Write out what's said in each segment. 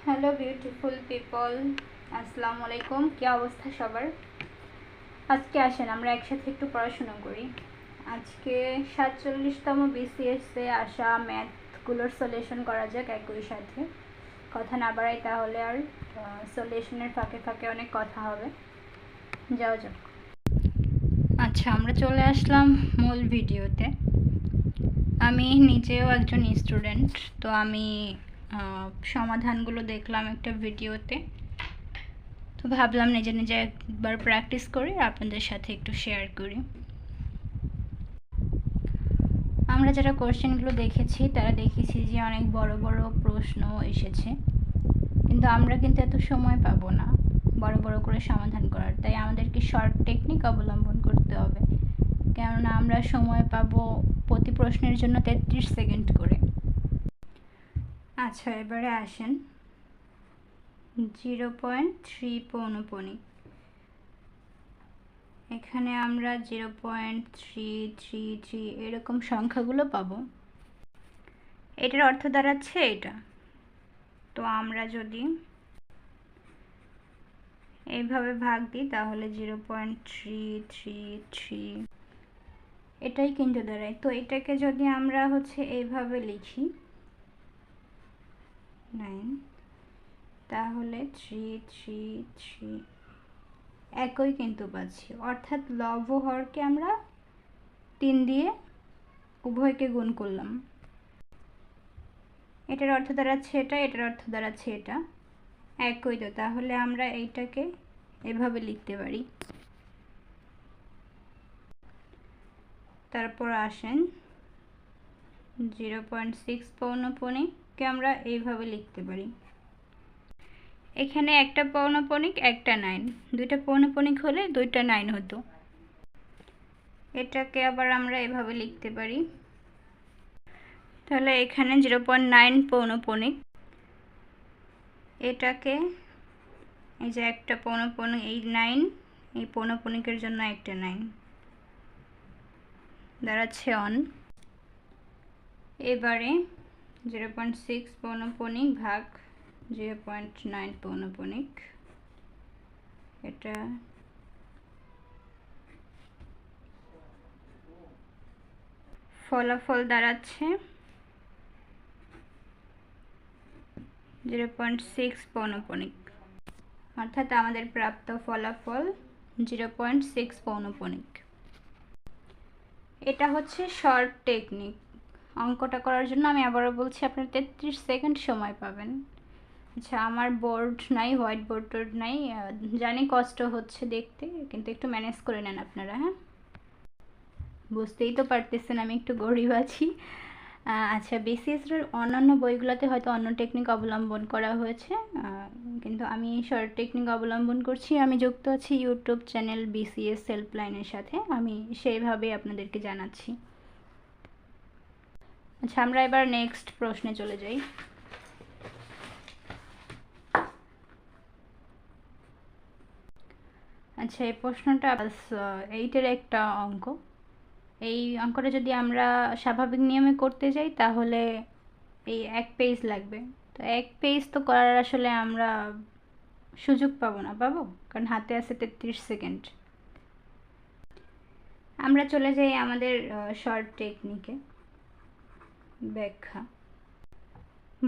Hello beautiful people, আসসালামু আলাইকুম। কী অবস্থা সবার? আজকে আসেন আমরা একসাথে একটু পড়াশোনা করি। আজকে 47তম বিসিএসে আসা ম্যাথগুলোর সলিউশন করা যাক একই সাথে। কথা না বাড়াই, তাহলে আর সলিউশনের ফাঁকে ফাঁকে অনেক কথা হবে। যাও যাক। আচ্ছা, আমরা চলে আসলাম মূল ভিডিওতে। আমি নিজেও একজন স্টুডেন্ট, তো আমি সমাধানগুলো দেখলাম একটা ভিডিওতে, তো ভাবলাম নিজে নিজে একবার প্র্যাকটিস করি আর আপনাদের সাথে একটু শেয়ার করি। আমরা যারা কোশ্চেনগুলো দেখেছি তারা দেখেছি যে অনেক বড় বড় প্রশ্ন এসেছে, কিন্তু আমরা কিন্তু এত সময় পাবো না বড় বড় করে সমাধান করার, তাই আমাদেরকে শর্ট টেকনিক অবলম্বন করতে হবে। কেননা আমরা সময় পাবো প্রতি প্রশ্নের জন্য 33 সেকেন্ড করে। আচ্ছা, এবারে আসেন 0.3 পৌনঃপুনিক। এখানে আমরা 0.333 এরকম সংখ্যাগুলো পাবো। এটার অর্থ দাঁড়াচ্ছে এটা। তো আমরা যদি এইভাবে ভাগ দিই তাহলে 0.333 এটাই কিন্তু দাঁড়ায়। তো এটাকে যদি আমরা এইভাবে লিখি 9, তাহলে 333 একই কিন্তু পাচ্ছি, অর্থাৎ লব ও হরকে আমরা 3 দিয়ে উভয়কে গুণ করলাম। এটার অর্থ দাঁড়াচ্ছে এটা, এটার অর্থ দাঁড়াচ্ছে এটা, একই তো। তাহলে আমরা এইটাকে এভাবে লিখতে পারি। তারপর আসেন 0.6 পৌনঃপুনিককে আমরা এইভাবে লিখতে পারি। এখানে একটা পৌনঃপুনিক, একটা 9, দুইটা পৌনঃপুনিক হলে দুইটা 9 হতো। এটাকে আবার আমরা এভাবে লিখতে পারি। তাহলে এখানে 0.9 পৌনঃপুনিক, এটাকে এই যে একটা পৌনঃপুনিক, এই 9, এই পৌনঃপুনিকের জন্য একটা 9 দাঁড়াচ্ছে অন। এবারে 0.6 পৌনঃপুনিক ভাগ 0.9 পৌনঃপুনিক, এটা ফলাফল দাঁড়াচ্ছে 0.6 পৌনঃপুনিক, অর্থাৎ আমাদের প্রাপ্ত ফলাফল 0.6 পৌনঃপুনিক। এটা হচ্ছে শর্ট টেকনিক। অঙ্কটা করার জন্য আমি আবারও বলছি, আপনারা 33 সেকেন্ড সময় পাবেন। আচ্ছা, আমার বোর্ড নাই, হোয়াইট বোর্ড নাই, জানি কষ্ট হচ্ছে দেখতে, কিন্তু একটু ম্যানেজ করে নেন আপনারা। হ্যাঁ, বুঝতেই তো পারতেছেন আমি একটু গরিব আছি। আচ্ছা, বিসিএসের অন্যান্য বইগুলোতে হয়তো অন্য টেকনিক অবলম্বন করা হয়েছে, কিন্তু আমি শর্ট টেকনিক অবলম্বন করছি। আমি যুক্ত আছি ইউটিউব চ্যানেল বিসিএস হেল্পলাইনের সাথে, আমি সেইভাবে আপনাদেরকে জানাচ্ছি। আচ্ছা, আমরা এবার নেক্সট প্রশ্নে চলে যাই। আচ্ছা, এই প্রশ্নটা ক্লাস 8-এর একটা অঙ্ক। এই অঙ্কটা যদি আমরা স্বাভাবিক নিয়মে করতে যাই তাহলে এই 1 পেজ লাগবে। তো 1 পেজ তো করার আসলে আমরা সুযোগ পাবো না, কারণ হাতে আছে 33 সেকেন্ড। আমরা চলে যাই আমাদের শর্ট টেকনিকে। ব্যাখ্যা: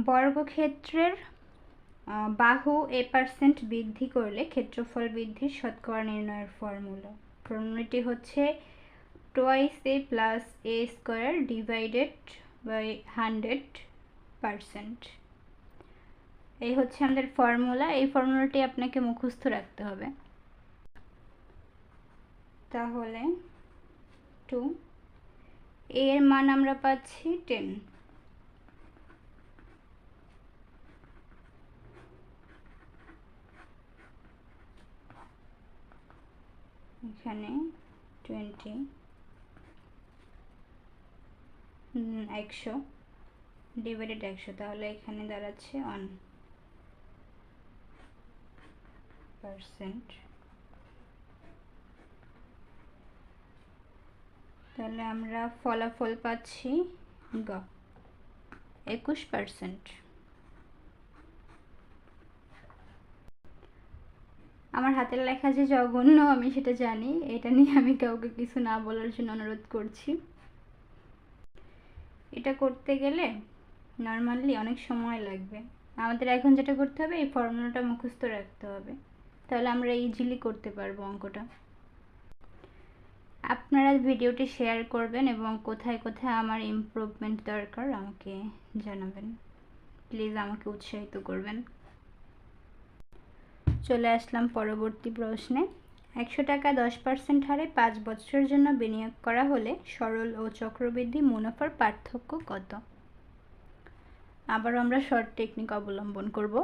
বর্গক্ষেত্রের বাহু a% বৃদ্ধি করলে ক্ষেত্রফল বৃদ্ধির শতকরা নির্ণয়ের ফর্মুলাটি হচ্ছে twice a plus a square divided by 100%। এই হচ্ছে আমাদের ফর্মুলা। এই ফর্মুলাটি আপনাকে মুখস্থ রাখতে হবে। তাহলে 2 এর মান আমরা পাচ্ছি 10, এখানে 20, 100 ডিভাইডেড 100, তাহলে এখানে দাঁড়াচ্ছে 1%। তাহলে আমরা ফলাফল পাচ্ছি 21%। আমার হাতের লেখা যে জঘন্য আমি সেটা জানি, এটা নিয়ে আমি কাউকে কিছু না বলার জন্য অনুরোধ করছি। এটা করতে গেলে নর্মালি অনেক সময় লাগবে। আমাদের এখন যেটা করতে হবে, এই ফর্মুলাটা মুখস্থ রাখতে হবে, তাহলে আমরা ইজিলি করতে পারবো অঙ্কটা। আপনারা ভিডিওটি শেয়ার করবেন এবং কোথায় কোথায় আমার ইমপ্রুভমেন্ট দরকার আমাকে জানাবেন। প্লিজ আমাকে উৎসাহিত করবেন। চলে আসলাম পরবর্তী প্রশ্নে। 100 টাকা 10% হারে 5 বছরের জন্য বিনিয়োগ করা হলে সরল ও চক্রবৃদ্ধি মুনাফার পার্থক্য কত? আবারও আমরা শর্ট টেকনিক অবলম্বন করব।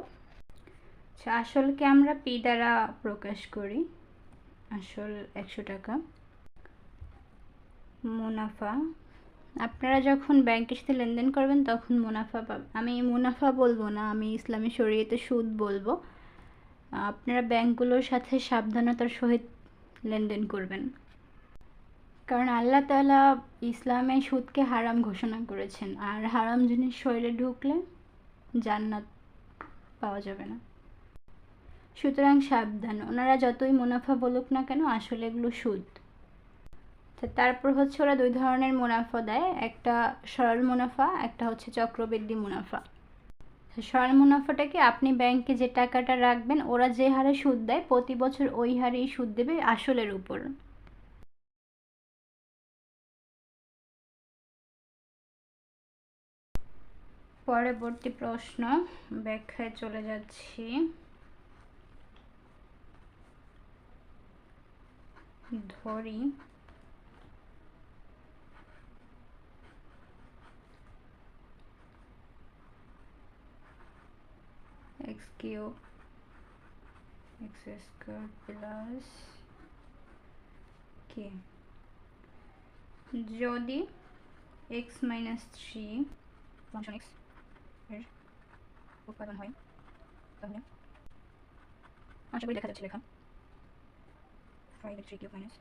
আসলকে আমরা পি দ্বারা প্রকাশ করি। আসল 100 টাকা, মুনাফা আপনারা যখন ব্যাংকের সাথে লেনদেন করবেন তখন মুনাফা পাবেন। আমি মুনাফা বলবো না, আমি ইসলামী শরীয়তে সুদ বলবো। আপনারা ব্যাংকগুলোর সাথে সাবধানতার সহিত লেনদেন করবেন, কারণ আল্লাহ তাআলা ইসলামে সুদকে হারাম ঘোষণা করেছেন, আর হারাম জিনিস শরীরে ঢুকলে জান্নাত পাওয়া যাবে না। সুতরাং সাবধান, ওনারা যতই মুনাফা বলুক না কেন আসলে এগুলো সুদ। তারপর হচ্ছে ওরা 2 ধরনের মুনাফা দেয়, একটা সরল মুনাফা, একটা হচ্ছে চক্রবৃদ্ধি মুনাফা। সরল মুনাফাটাকে আপনি ব্যাংকে যে টাকাটা রাখবেন ওরা যে হারে সুদ দেয় প্রতি বছর ওই হারেই সুদ দেবে আসলের উপর। পরবর্তী প্রশ্ন ব্যাখ্যায় চলে যাচ্ছি। ধরি x cube x square plus k যদি x মাইনাস 3 ফাংশন x এর উৎপাদন হয়, তাহলে আশা করি দেখা যাচ্ছে লেখা 5x3 কিউব মাইনাস,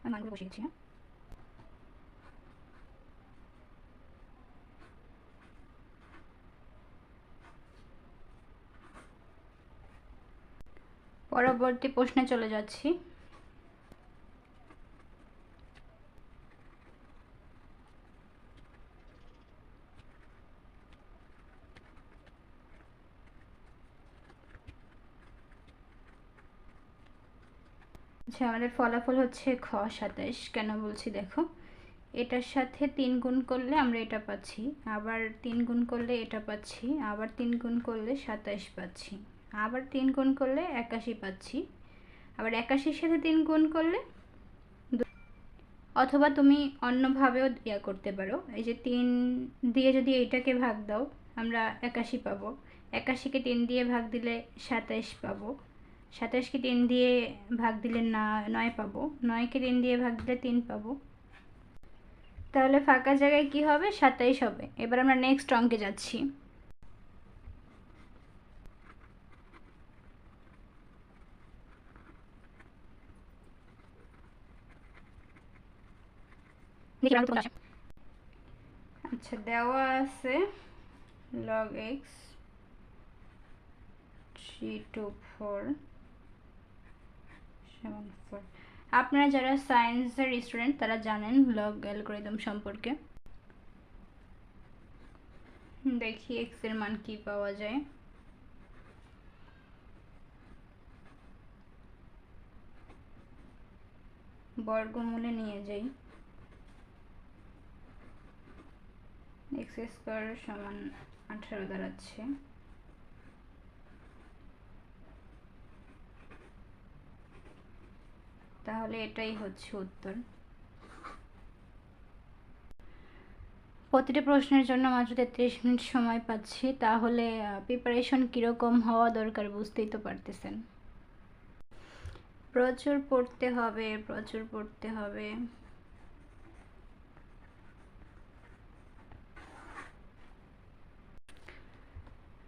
আমি মানগুলো বসিয়ে দিচ্ছি। পরবর্তী প্রশ্নে চলে যাচ্ছি। আচ্ছা, আমাদের ফলাফল হচ্ছে খ 27। কেন বলছি দেখো, এটার সাথে 3 গুণ করলে আমরা এটা পাচ্ছি, আবার 3 গুণ করলে এটা পাচ্ছি, আবার 3 গুণ করলে 27 পাচ্ছি, আবার 3 গুণ করলে 81 পাচ্ছি, আবার 81-র সাথে 3 গুণ করলে, অথবা তুমি অন্যভাবেও ইয়া করতে পারো। এই যে 3 দিয়ে যদি এইটাকে ভাগ দাও আমরা 81 পাবো, 81-কে 3 দিয়ে ভাগ দিলে 27 পাবো, 27-কে 3 দিয়ে ভাগ দিলে 9 পাবো, 9-কে 3 দিয়ে ভাগ দিলে 3 পাবো। তাহলে ফাঁকা জায়গায় কি হবে? 27 হবে। এবার আমরা নেক্সট অঙ্কে যাচ্ছি। আচ্ছা, দেওয়া আছে log x 324 4। আপনারা যারা সায়েন্সের স্টুডেন্ট তারা জানেন লগ অ্যালগরিদম সম্পর্কে। দেখি x এর মান কি পাওয়া যায়। বর্গমূলে নিয়ে যাই, x স্কয়ার সমান 18 দাঁড়াচ্ছে। তাহলে এটাই হচ্ছে উত্তর। প্রতিটি প্রশ্নের জন্য মাত্র 33 মিনিট সময় পাচ্ছি, তাহলে প্রিপারেশন কীরকম হওয়া দরকার বুঝতেই তো পারতেছেন। প্রচুর পড়তে হবে, প্রচুর পড়তে হবে।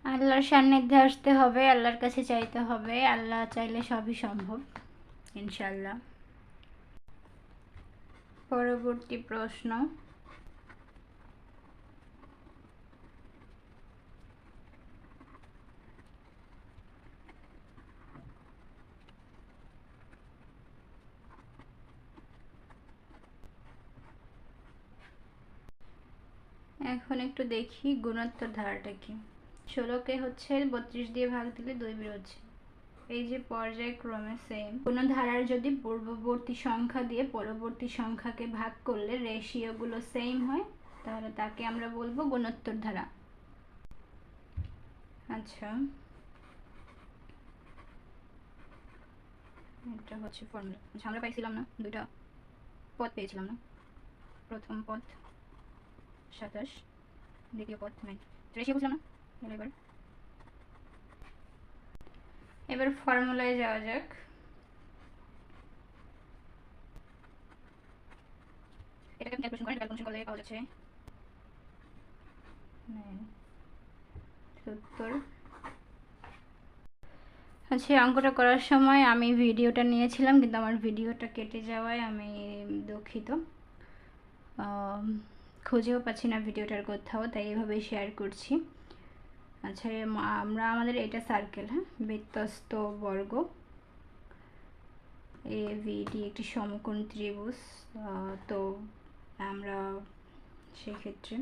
আল্লাহর সান্নিধ্যে আসতে হবে, আল্লাহর কাছে চাইতে হবে, আল্লাহ চাইলে সবই সম্ভব ইনশাআল্লাহ। পরবর্তী প্রশ্ন, এখন একটু দেখি গুণোত্তর ধারাটা কি। 16কে হচ্ছে 32 দিয়ে ভাগ দিলে 2 বের হচ্ছে। এই যে পর্যায়ক্রমে সেম কোনো ধারার যদি পূর্ববর্তী সংখ্যা দিয়ে পরবর্তী সংখ্যাকে ভাগ করলে রেশিওগুলো সেম হয়, তাহলে তাকে আমরা বলবো গুণোত্তর ধারা। আচ্ছা, এটা হচ্ছে ফর্মুলা। আচ্ছা, আমরা পাইছিলাম না, দুইটা পদ পেয়েছিলাম না, প্রথম পদ 27, দ্বিতীয় পদ 9, রেশিও বুঝলাম না। এবার ফর্মুলায় যাওয়া যাক। এটাকে ক্যালকুলেশন করেন, ক্যালকুলেশন করলে পাওয়া যাচ্ছে 70। আচ্ছা, অঙ্কটা করার সময় আমি ভিডিওটা নিয়েছিলাম, কিন্তু আমার ভিডিওটা কেটে যাওয়ায় আমি দুঃখিত, খুঁজেও পাচ্ছি না ভিডিওটার কোথাও, তাই এভাবেই শেয়ার করছি। আচ্ছা, আমরা আমাদের এটা সার্কেল, হ্যাঁ, বৃত্তস্ত বর্গ এ ভিডি একটি সমকোণ ত্রিভুজ। তো আমরা সেক্ষেত্রে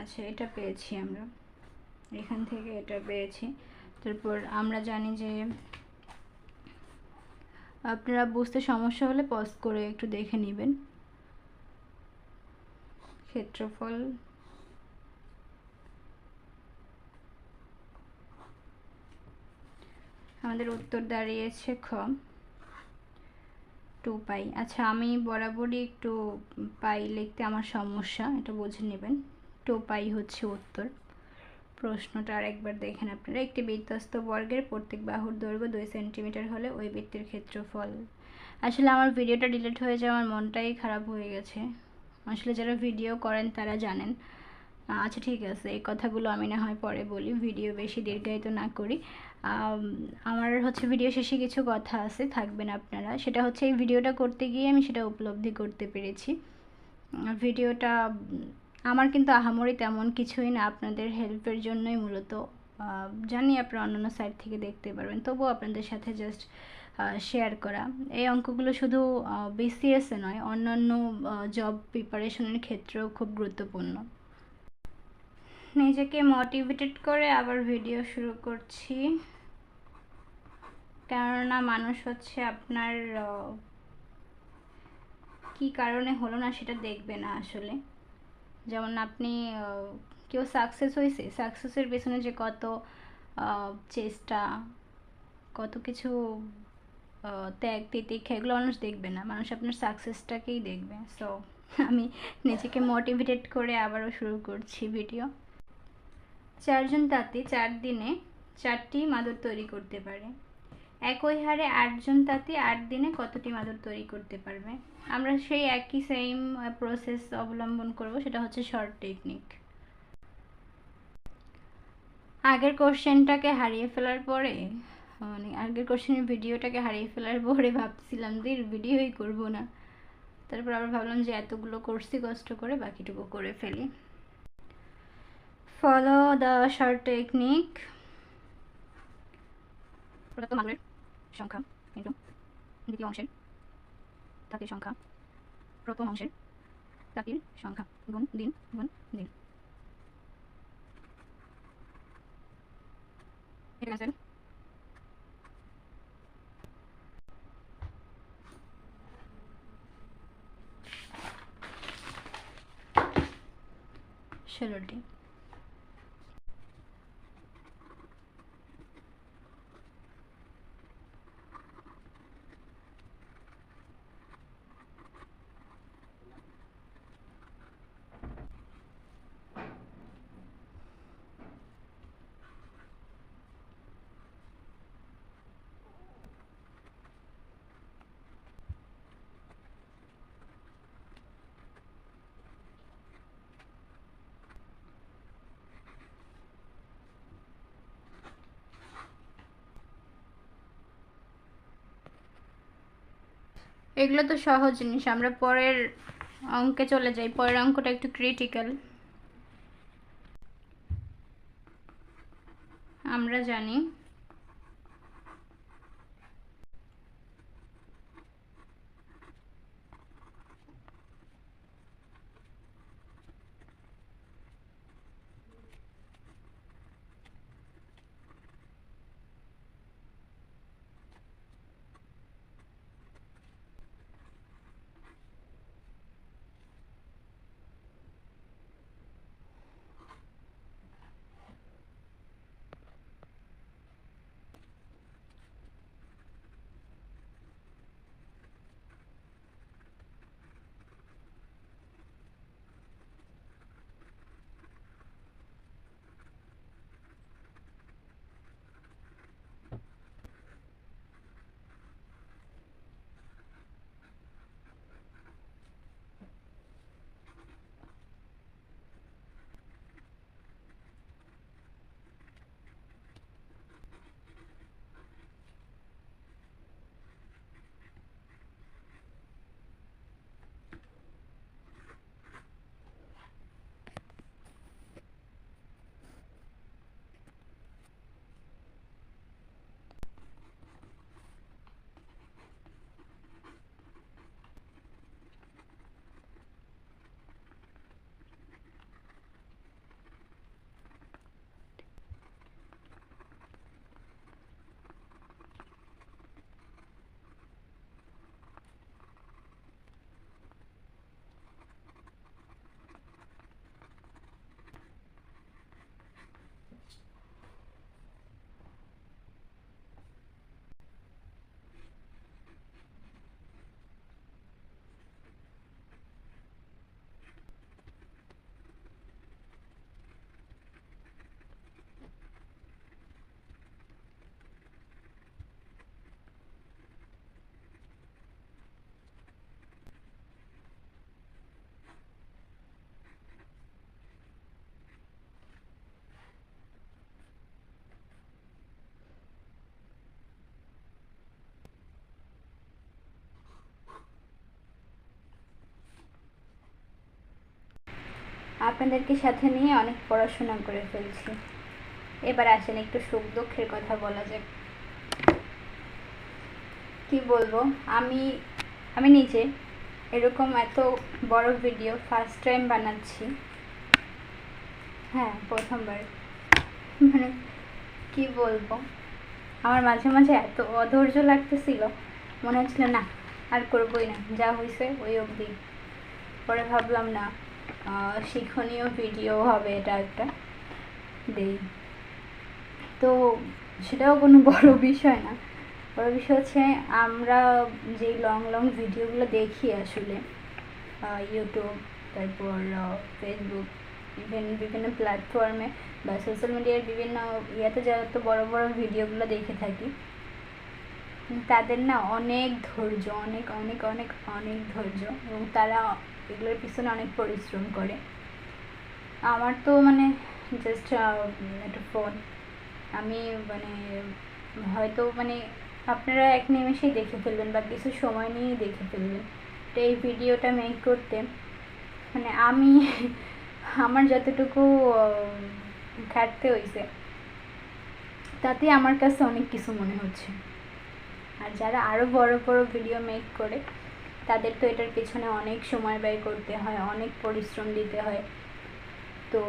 আচ্ছা, এটা পেয়েছি আমরা এখান থেকে, এটা পেয়েছি। তারপর আমরা জানি যে আপনারা বুঝতে সমস্যা হলে পজ করে একটু দেখে নেবেন। ক্ষেত্রফল আমাদের উত্তর দাঁড়িয়েছে খ 2 পাই। আচ্ছা, আমি বরাবরই একটু পাই লিখতে আমার সমস্যা, এটা বুঝে নেবেন। 2 পাই হচ্ছে উত্তর। প্রশ্নটা আরেকবার দেখেন আপনারা। একটি বৃত্তস্ত বর্গের প্রত্যেক বাহুর দৈর্ঘ্য 2 সেন্টিমিটার হলে ওই বৃত্তের ক্ষেত্রফল। আসলে আমার ভিডিওটা ডিলিট হয়ে যাওয়ার আমার মনটাই খারাপ হয়ে গেছে। আসলে যারা ভিডিও করেন তারা জানেন। আচ্ছা, ঠিক আছে, এই কথাগুলো আমি না হয় পরে বলি, ভিডিও বেশি দীর্ঘায়িত না করি। আমার হচ্ছে ভিডিও শেষে কিছু কথা আছে, থাকবেন আপনারা। সেটা হচ্ছে এই ভিডিওটা করতে গিয়ে আমি সেটা উপলব্ধি করতে পেরেছি। ভিডিওটা আমার কিন্তু আহামরি তেমন কিছুই না, আপনাদের হেল্পের জন্যই মূলত। জানি আপনারা অন্যান্য সাইট থেকে দেখতে পারবেন, তবুও আপনাদের সাথে জাস্ট শেয়ার করা। এই অঙ্কগুলো শুধু বিসিএসে নয়, অন্যান্য জব প্রিপারেশনের ক্ষেত্রেও খুব গুরুত্বপূর্ণ। নিজেকে মোটিভেটেড করে আবার ভিডিও শুরু করছি, কেননা মানুষ হচ্ছে আপনার কি কারণে হলো না সেটা দেখবে না আসলে। যেমন আপনি কেউ সাকসেস হয়েছে, সাকসেসের পেছনে যে কত চেষ্টা, কত কিছু ত্যাগ তিতিক্ষা, এগুলো মানুষ দেখবে না, মানুষ আপনার সাকসেসটাকেই দেখবে। সো আমি নিজেকে মোটিভেটেড করে আবারও শুরু করছি ভিডিও। 4 জন তাঁতি 4 দিনে 4টি মাদুর তৈরি করতে পারে। একই হারে 8 জন তাঁতি 8 দিনে কতটি মাদুর তৈরি করতে পারবে? আমরা সেই একই সেম প্রসেস অবলম্বন করব, সেটা হচ্ছে শর্ট টেকনিক। আগের কোশ্চেনটাকে হারিয়ে ফেলার পরে, মানে আগের কোশ্চেনের ভিডিওটাকে হারিয়ে ফেলার পরে ভাবছিলাম যে ভিডিওই করব না, তারপর আবার ভাবলাম যে এতগুলো করছি কষ্ট করে, বাকিটুকু করে ফেলি। Follow the short technique. প্রদত্ত মাদুরের সংখ্যা ইন্টু দ্বিতীয় অংশের তাঁতির সংখ্যা প্রথম অংশের তাঁতির সংখ্যা গুণ দিন গুণ দিন। এটা ক্যান্সেল। 16টি। এগুলো তো সহজ জিনিস, আমরা পরের অঙ্কে চলে যাই। পরের অঙ্কটা একটু ক্রিটিক্যাল। আমরা জানি আপনাদেরকে সাথে নিয়ে অনেক পড়াশোনা করে ফেলছি। এবার আসেন একটু সুখ দুঃখের কথা বলা যাক। কি বলবো, আমি আমি নিজে এরকম এত বড় ভিডিও ফার্স্ট টাইম বানাচ্ছি। হ্যাঁ, প্রথমবার। মানে কি বলবো, আমার মাঝে মাঝে এত অধৈর্য লাগতেছিল, মনে হচ্ছিল না আর করবোই না, যা হয়েছে ওই অবধি। পরে ভাবলাম না, শিক্ষণীয় ভিডিও হবে এটা একটা, দেই। তো সেটাও কোনো বড় বিষয় না। বড় বিষয় হচ্ছে আমরা যেই লং লং ভিডিওগুলো দেখি আসলে ইউটিউব, তারপর ফেসবুক, ইভেন বিভিন্ন প্ল্যাটফর্মে বা সোশ্যাল মিডিয়ার বিভিন্ন ইয়াতে যারা তো বড় বড় ভিডিওগুলো দেখে থাকি, তাদের না অনেক ধৈর্য, অনেক অনেক অনেক অনেক ধৈর্য, এবং তারা এগুলোর পিছনে অনেক পরিশ্রম করে। আমার তো মানে জাস্ট একটা ফোন, আমি মানে হয়তো মানে আপনারা এক নিমেষেই দেখে ফেলবেন বা কিছু সময় নিয়েই দেখে ফেলবেন। তো এই ভিডিওটা মেক করতে মানে আমি আমার যতটুকু খাটতে হয়েছে তাতে আমার কাছে অনেক কিছু মনে হচ্ছে। আর যারা আরও বড় বড় ভিডিও মেক করে তাদের তো এটার পেছনে অনেক সময় ব্যয় করতে হয়, অনেক পরিশ্রম দিতে হয়। তো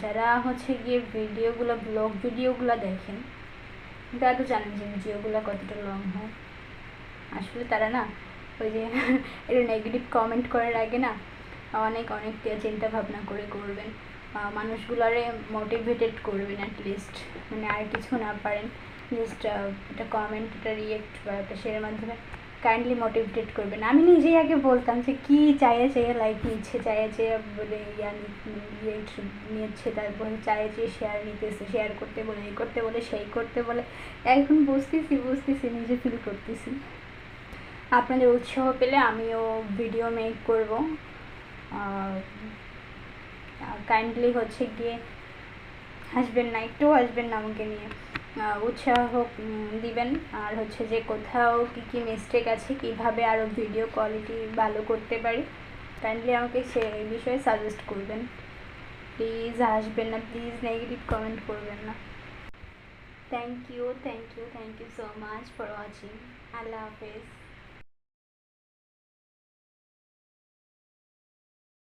যারা হচ্ছে গিয়ে ভিডিওগুলো, ব্লগ ভিডিওগুলো দেখেন, তারা তো জানেন যে ভিডিওগুলো কতটা লং হয়। আসলে তারা না ওই যে এটা নেগেটিভ কমেন্ট করার আগে না অনেক অনেক চিন্তা ভাবনা করে করবেন, মানুষগুলারে মোটিভেটেড করবেন অ্যাটলিস্ট। মানে আর কিছু না পারেন, জাস্ট একটা কমেন্ট, একটা রিয়েক্ট বা একটা শেয়ারের মাধ্যমে কাইন্ডলি মোটিভেটেড করবেন। আমি নিজেই আগে বলতাম যে কী চাইয়ে চেয়ে লাইক নিচ্ছে, চাইয়ে চেয়ে বলে রিয়েক্ট নিচ্ছে, তারপরে চাইয়ে চেয়ে শেয়ার নিতেছে, শেয়ার করতে বলে, এই করতে বলে, সেই করতে বলে। এখন বুঝতেছি, নিজে ফিল করতেছি। আপনাদের উৎসাহ পেলে আমিও ভিডিও মেক করব। কাইন্ডলি হচ্ছে গিয়ে হাসবেন না, একটু হাসবেন না আমাকে নিয়ে, উৎসাহ দিবেন। আর হচ্ছে যে কোথাও কী কী মিস্টেক আছে, কীভাবে আরও ভিডিও কোয়ালিটি ভালো করতে পারি, কাইন্ডলি আমাকে সেই বিষয়ে সাজেস্ট করবেন। প্লিজ হাসবেন না, প্লিজ নেগেটিভ কমেন্ট করবেন না। Thank you so much for watching. আল্লাহ হাফেজ।